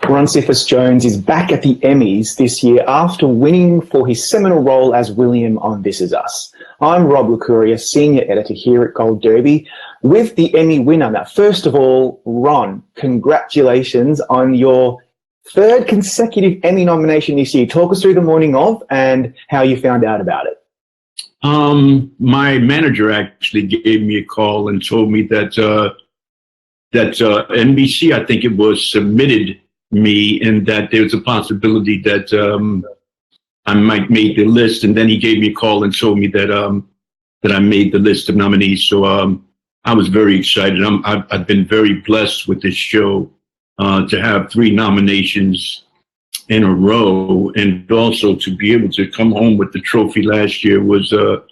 Ron Cephas Jones is back at the Emmys this year after winning for his seminal role as William on This Is Us. I'm Rob Licuria, Senior Editor here at Gold Derby, with the Emmy winner. Now, first of all, Ron, congratulations on your third consecutive Emmy nomination this year. Talk us through the morning of and how you found out about it. My manager actually gave me a call and told me that NBC, I think it was, submitted me and that there's a possibility that I might make the list. And then he gave me a call and told me that I made the list of nominees. So I was very excited. I've been very blessed with this show to have 3 nominations in a row, and also to be able to come home with the trophy last year was a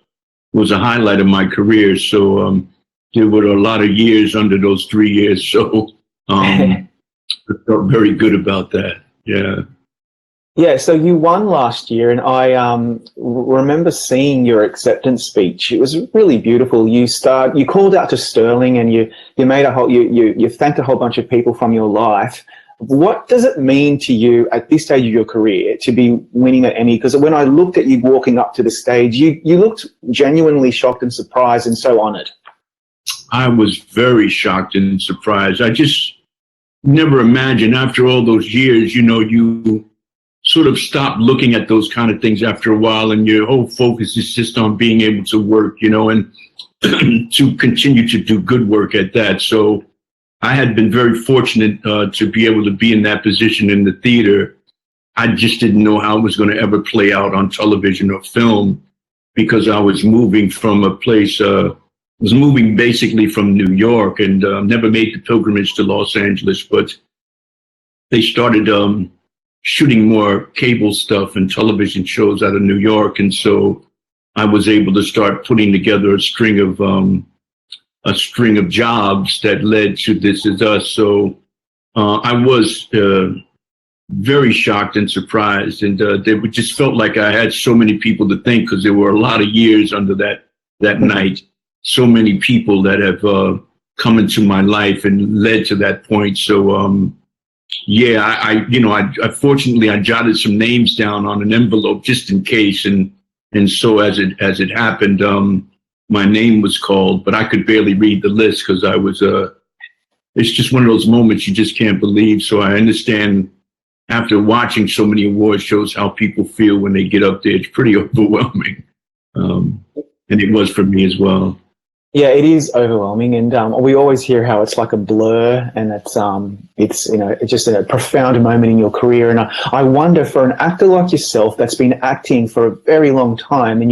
highlight of my career. So there were a lot of years under those 3 years. So I felt very good about that. Yeah. Yeah, so you won last year, and I remember seeing your acceptance speech. It was really beautiful. You called out to Sterling, and you made you thanked a whole bunch of people from your life. What does it mean to you at this stage of your career to be winning an Emmy? Because when I looked at you walking up to the stage, you looked genuinely shocked and surprised and so honored. I was very shocked and surprised. I just never imagined after all those years, you sort of stop looking at those kind of things after a while, and your whole focus is just on being able to work, and to continue to do good work at that. So I had been very fortunate to be able to be in that position in the theater. I just didn't know how it was going to ever play out on television or film, because I was moving from a place, was moving basically from New York, and never made the pilgrimage to Los Angeles, but they started shooting more cable stuff and television shows out of New York. And so I was able to start putting together a string of jobs that led to This Is Us. So I was very shocked and surprised, and it just felt like I had so many people to thank, because there were a lot of years under that night, so many people that have come into my life and led to that point. So yeah, I fortunately I jotted some names down on an envelope just in case, and so as it happened, my name was called, but I could barely read the list because I was it's just one of those moments you just can't believe. So I understand, after watching so many award shows, how people feel when they get up there. It's pretty overwhelming, and it was for me as well. Yeah, it is overwhelming, and we always hear how it's like a blur, and it's just a profound moment in your career. And I wonder, for an actor like yourself that's been acting for a very long time, and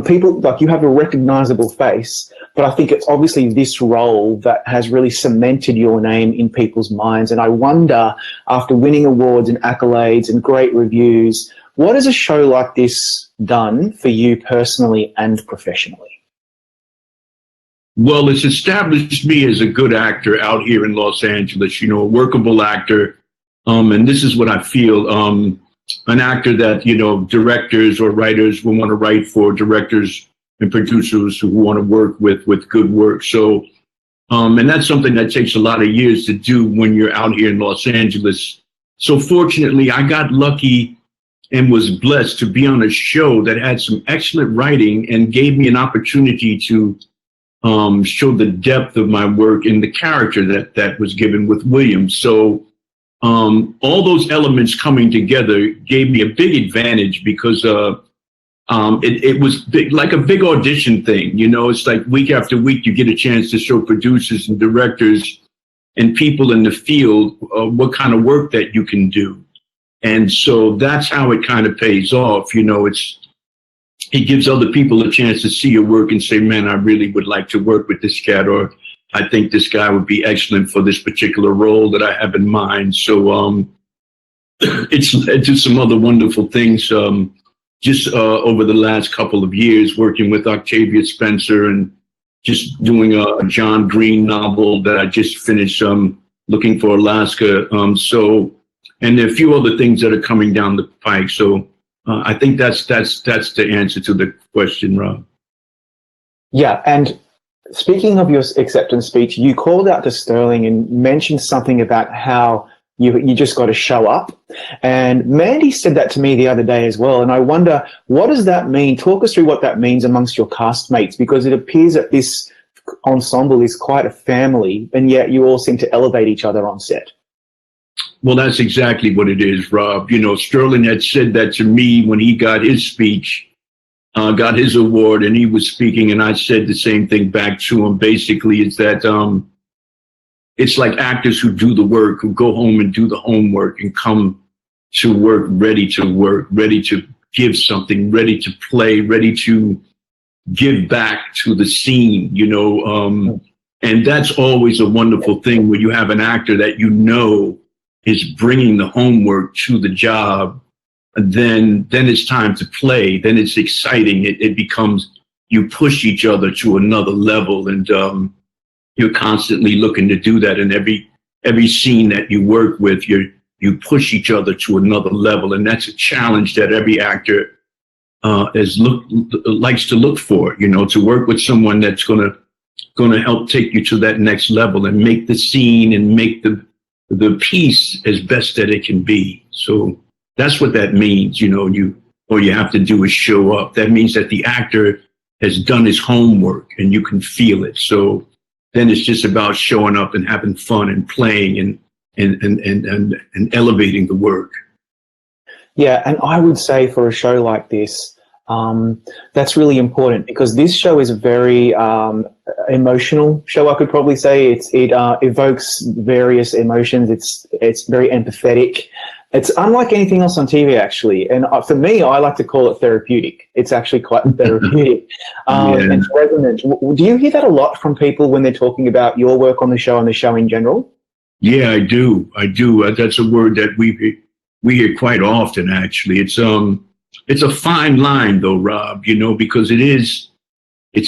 people like you have a recognizable face, but I think it's obviously this role that has really cemented your name in people's minds. And I wonder, after winning awards and accolades and great reviews, what has a show like this done for you personally and professionally? Well, it's established me as a good actor out here in Los Angeles, a workable actor. And this is what I feel, an actor that, directors or writers will want to write for, directors and producers who want to work with good work. So, and that's something that takes a lot of years to do when you're out here in Los Angeles. So fortunately, I got lucky and was blessed to be on a show that had some excellent writing and gave me an opportunity to show the depth of my work in the character that was given with William. So all those elements coming together gave me a big advantage, because it was like a big audition thing. It's like week after week you get a chance to show producers and directors and people in the field what kind of work that you can do. And so that's how it kind of pays off. It gives other people a chance to see your work and say, man, I really would like to work with this cat, or I think this guy would be excellent for this particular role that I have in mind. So it's led to some other wonderful things just over the last couple of years, working with Octavia Spencer and just doing a John Green novel that I just finished, Looking for Alaska. And there are a few other things that are coming down the pike. So I think that's the answer to the question, Rob. Yeah, and speaking of your acceptance speech, you called out to Sterling and mentioned something about how You just got to show up. And Mandy said that to me the other day as well. And I wonder, what does that mean? Talk us through what that means amongst your castmates, because it appears that this ensemble is quite a family, and yet you all seem to elevate each other on set. Well, that's exactly what it is, Rob. You know, Sterling had said that to me when he got his speech, got his award, and he was speaking, and I said the same thing back to him. Basically, it's that it's like actors who do the work, who go home and do the homework and come to work, ready to give something, ready to play, ready to give back to the scene, you know. And that's always a wonderful thing when you have an actor that you know is bringing the homework to the job. And then it's time to play. Then it's exciting. It becomes, you push each other to another level, and you're constantly looking to do that. And every scene that you work with, you push each other to another level, and that's a challenge that every actor likes to look for. You know, to work with someone that's gonna help take you to that next level and make the scene and make the piece as best that it can be. So that's what that means. You know, all you have to do is show up. That means that the actor has done his homework, and you can feel it. So then it's just about showing up and having fun and playing and elevating the work. Yeah, and I would say for a show like this, that's really important, because this show is a very emotional show. I could probably say it evokes various emotions. It's very empathetic. It's unlike anything else on TV, actually. And for me, I like to call it therapeutic. It's actually quite therapeutic and resonant. Do you hear that a lot from people when they're talking about your work on the show and the show in general? Yeah, I do. That's a word that we hear quite often, actually. It's a fine line, though, Rob, you know, because it's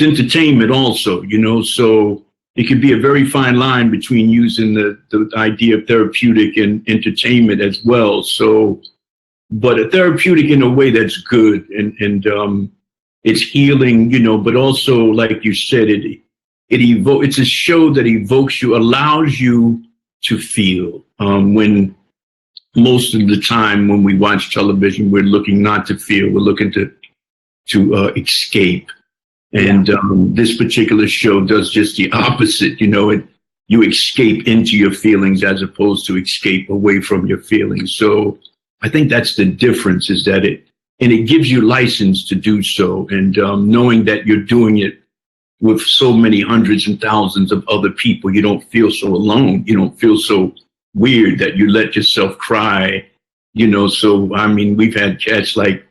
entertainment also, you know, so it could be a very fine line between using the idea of therapeutic and entertainment as well. So, but a therapeutic in a way that's good, and it's healing, you know, but also, like you said, it's a show that evokes you, allows you to feel, when most of the time when we watch television, we're looking not to feel, we're looking to escape. And this particular show does just the opposite. You know, you escape into your feelings as opposed to escape away from your feelings. So I think that's the difference, is that it gives you license to do so. And knowing that you're doing it with so many hundreds and thousands of other people, you don't feel so alone. You don't feel so weird that you let yourself cry, you know. So, I mean, we've had cats like,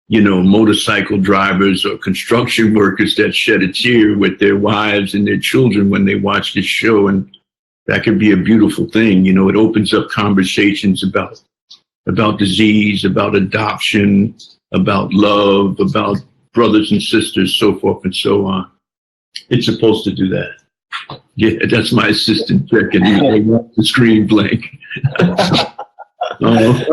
you know, motorcycle drivers or construction workers that shed a tear with their wives and their children when they watch this show. And that can be a beautiful thing. You know, it opens up conversations about disease, about adoption, about love, about brothers and sisters, so forth and so on. It's supposed to do that. Yeah, that's my assistant checking the screen blank. But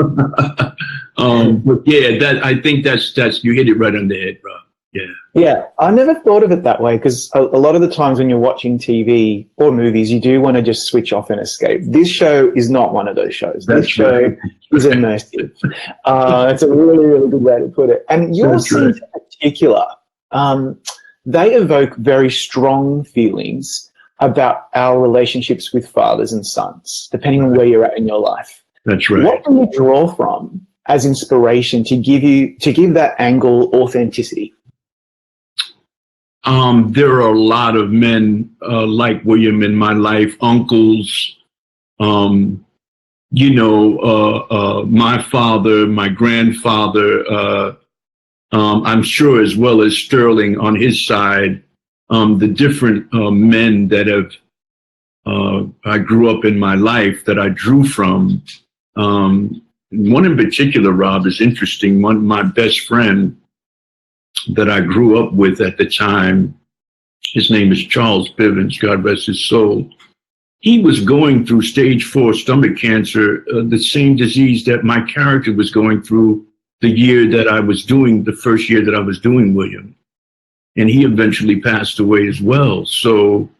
yeah, I think that's you hit it right on the head, bro. Yeah. Yeah, I never thought of it that way, because a lot of the times when you're watching TV or movies, you do want to just switch off and escape. This show is not one of those shows. This show is immersive. It's a really, really good way to put it. And your scenes in particular, they evoke very strong feelings about our relationships with fathers and sons, depending on where you're at in your life. That's right. What can you draw from as inspiration to give that angle authenticity? There are a lot of men like William in my life, uncles, you know, my father, my grandfather, I'm sure, as well as Sterling on his side, the different men that I grew up in my life that I drew from. One in particular, Rob, is interesting. My best friend that I grew up with at the time, his name is Charles Bivens, God rest his soul. He was going through stage 4 stomach cancer, the same disease that my character was going through the first year that I was doing William. And he eventually passed away as well. So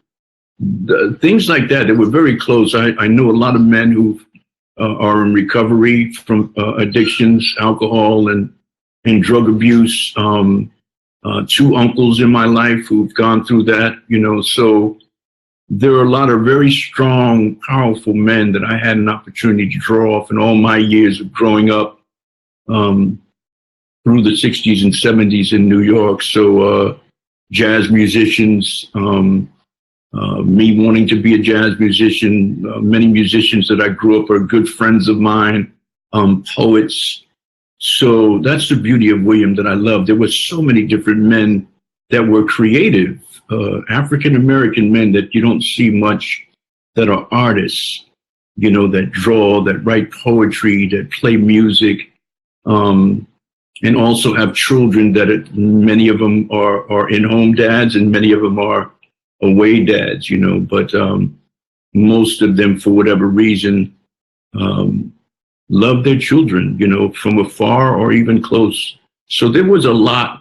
things like that were very close. I know a lot of men who've are in recovery from addictions, alcohol and drug abuse. Two uncles in my life who've gone through that, so there are a lot of very strong, powerful men that I had an opportunity to draw off in all my years of growing up through the 60s and 70s in New York. So jazz musicians, me wanting to be a jazz musician, many musicians that I grew up are good friends of mine, poets. So that's the beauty of William that I love. There were so many different men that were creative, African-American men that you don't see much, that are artists, that draw, that write poetry, that play music, and also have children that many of them are in-home dads and many of them are away dads, but most of them, for whatever reason, love their children, from afar or even close. So there was a lot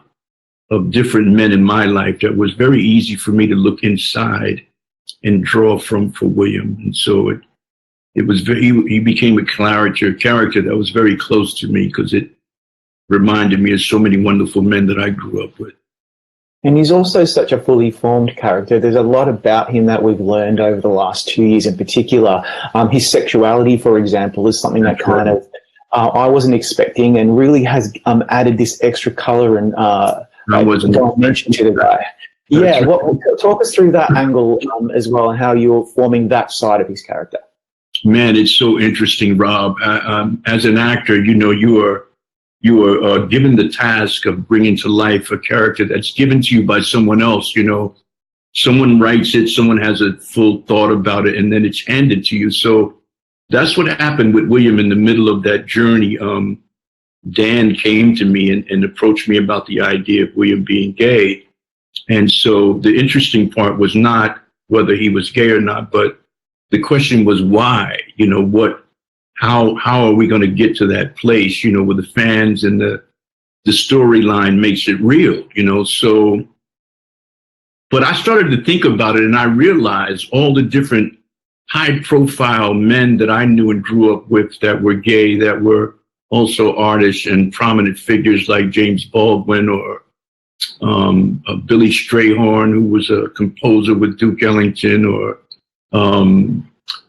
of different men in my life that was very easy for me to look inside and draw from for William. And so it was he became a character that was very close to me because it reminded me of so many wonderful men that I grew up with. And he's also such a fully formed character. There's a lot about him that we've learned over the last 2 years in particular. His sexuality, for example, is something that kind of I wasn't expecting and really has added this extra color and dimension to the guy. Yeah, talk us through that angle as well and how you're forming that side of his character. Man, it's so interesting, Rob. As an actor, you are given the task of bringing to life a character that's given to you by someone else. Someone writes it, someone has a full thought about it, and then it's handed to you. So that's what happened with William in the middle of that journey. Dan came to me and approached me about the idea of William being gay. And so the interesting part was not whether he was gay or not, but the question was why, how are we going to get to that place, with the fans and the storyline makes it real, so, but I started to think about it and I realized all the different high profile men that I knew and grew up with that were gay, that were also artists and prominent figures like James Baldwin or Billy Strayhorn, who was a composer with Duke Ellington, or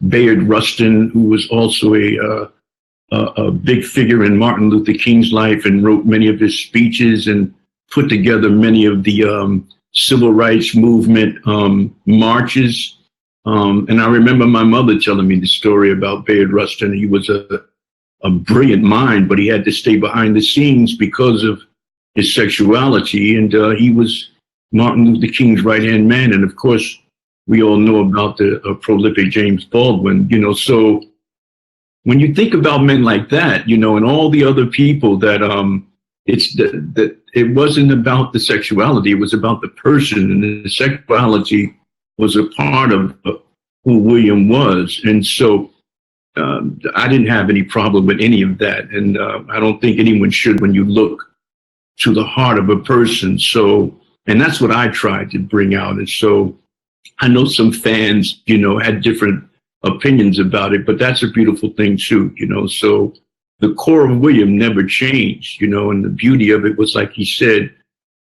Bayard Rustin, who was also a big figure in Martin Luther King's life and wrote many of his speeches and put together many of the civil rights movement marches. And I remember my mother telling me the story about Bayard Rustin. He was a brilliant mind, but he had to stay behind the scenes because of his sexuality. And he was Martin Luther King's right-hand man. And of course, we all know about the prolific James Baldwin, so when you think about men like that, and all the other people that that it wasn't about the sexuality, it was about the person, and the sexuality was a part of who William was. And so I didn't have any problem with any of that. And I don't think anyone should when you look to the heart of a person. So, and that's what I tried to bring out. And so I know some fans, had different opinions about it, but that's a beautiful thing too, so the core of William never changed, and the beauty of it was, like he said,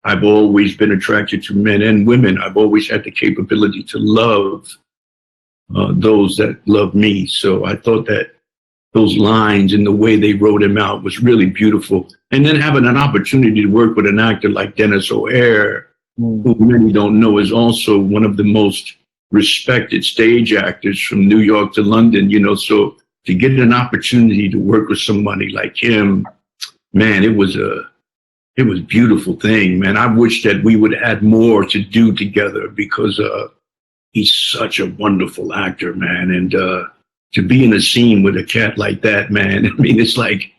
I've always been attracted to men and women. I've always had the capability to love those that love me. So I thought that those lines and the way they wrote him out was really beautiful. And then having an opportunity to work with an actor like Dennis O'Hare, who many don't know is also one of the most respected stage actors from New York to London, so to get an opportunity to work with somebody like him, man, it was a beautiful thing, man. I wish that we would have had more to do together because he's such a wonderful actor, man. And to be in a scene with a cat like that, man, I mean, it's like,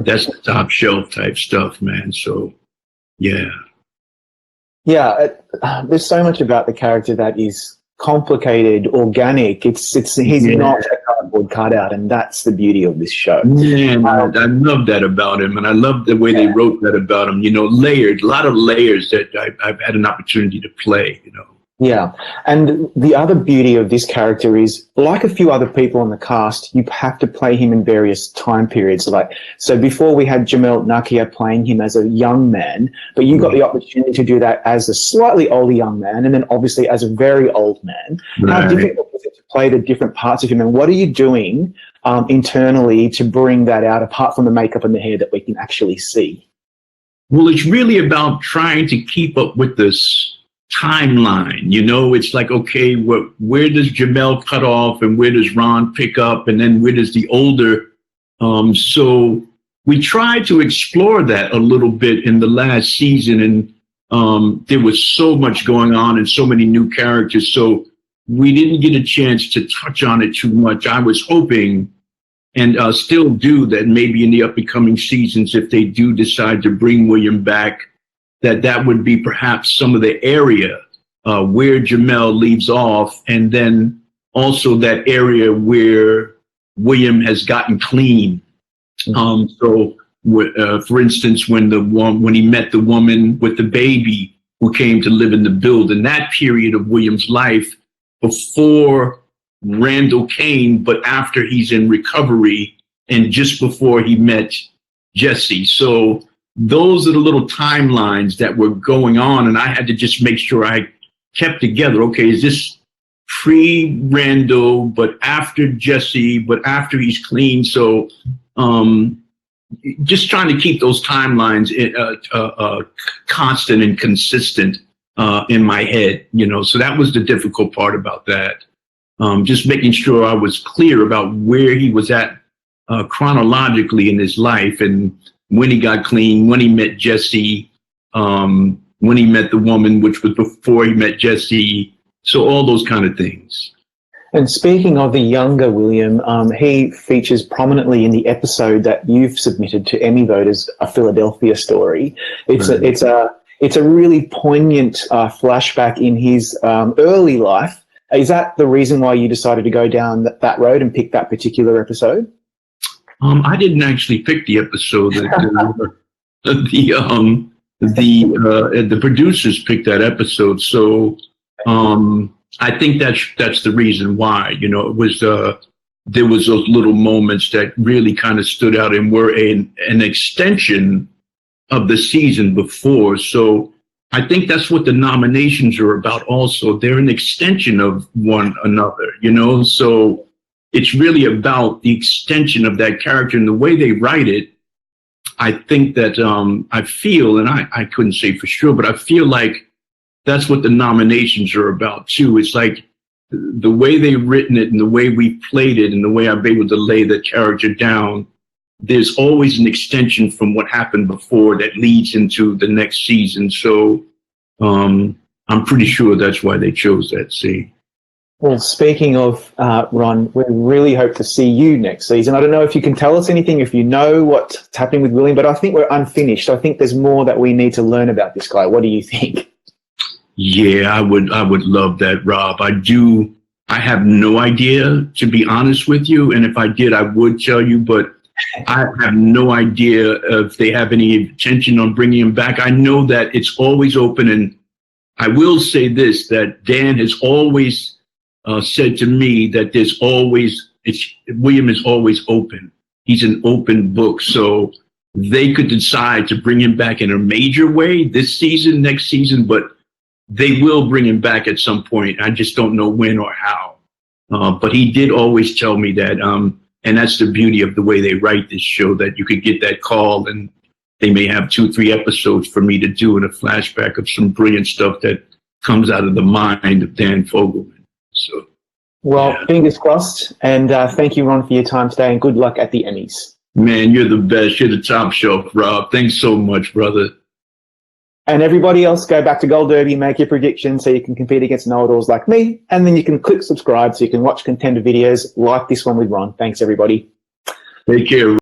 that's the top shelf type stuff, man. So, yeah. Yeah, there's so much about the character that is complicated, organic. He's not a cardboard cutout, and that's the beauty of this show. Yeah, I love that about him, and I love the way they wrote that about him. Layered, a lot of layers that I've had an opportunity to play. Yeah. And the other beauty of this character is, like a few other people in the cast, you have to play him in various time periods. So before we had Jamel Nakia playing him as a young man, but you got the opportunity to do that as a slightly older young man, and then obviously as a very old man. Right. How difficult is it to play the different parts of him, and what are you doing internally to bring that out, apart from the makeup and the hair that we can actually see? Well, it's really about trying to keep up with this timeline. It's like, okay, where does Jamel cut off and where does Ron pick up, and then where does the older so we tried to explore that a little bit in the last season, and there was so much going on and so many new characters, so we didn't get a chance to touch on it too much. I was hoping, and still do, that maybe in the upcoming seasons, if they do decide to bring William back, that would be perhaps some of the area where Jamel leaves off, and then also that area where William has gotten clean. So, for instance, when he met the woman with the baby who came to live in the building, that period of William's life before Randall came, but after he's in recovery and just before he met Jesse. So those are the little timelines that were going on, and I had to just make sure I kept together. Okay, is this pre-Randall, but after Jesse, but after he's clean? So just trying to keep those timelines constant and consistent in my head, So that was the difficult part about that. Just making sure I was clear about where he was at chronologically in his life, and when he got clean, when he met Jesse, when he met the woman, which was before he met Jesse. So all those kind of things. And speaking of the younger William, he features prominently in the episode that you've submitted to Emmy voters, A Philadelphia Story. It's a really poignant flashback in his early life. Is that the reason why you decided to go down that road and pick that particular episode? I didn't actually pick the episode. The producers picked that episode, so I think that's the reason why. It was there was those little moments that really kind of stood out and were an extension of the season before. So I think that's what the nominations are about. Also, they're an extension of one another. So it's really about the extension of that character, and the way they write it. I think that I feel, and I couldn't say for sure, but I feel like that's what the nominations are about too. It's like the way they've written it and the way we played it and the way I've been able to lay the character down. There's always an extension from what happened before that leads into the next season. So I'm pretty sure that's why they chose that scene. Well, speaking of Ron, we really hope to see you next season. I don't know if you can tell us anything, if you know what's happening with William, but I think we're unfinished. I think there's more that we need to learn about this guy. What do you think? Yeah, I would love that, Rob. I have no idea, to be honest with you. And if I did, I would tell you, but I have no idea if they have any intention on bringing him back. I know that it's always open, and I will say this, that Dan has always said to me that William is always open. He's an open book. So they could decide to bring him back in a major way this season, next season, but they will bring him back at some point. I just don't know when or how. But he did always tell me that, and that's the beauty of the way they write this show, that you could get that call and they may have 2-3 episodes for me to do in a flashback of some brilliant stuff that comes out of the mind of Dan Fogelman. So, well, fingers crossed. And thank you, Ron, for your time today, and good luck at the Emmys. Man, you're the best. You're the top shelf, Rob. Thanks so much, brother. And everybody else, go back to Gold Derby, make your predictions so you can compete against know-it-alls like me. And then you can click subscribe so you can watch contender videos like this one with Ron. Thanks, everybody. Take care.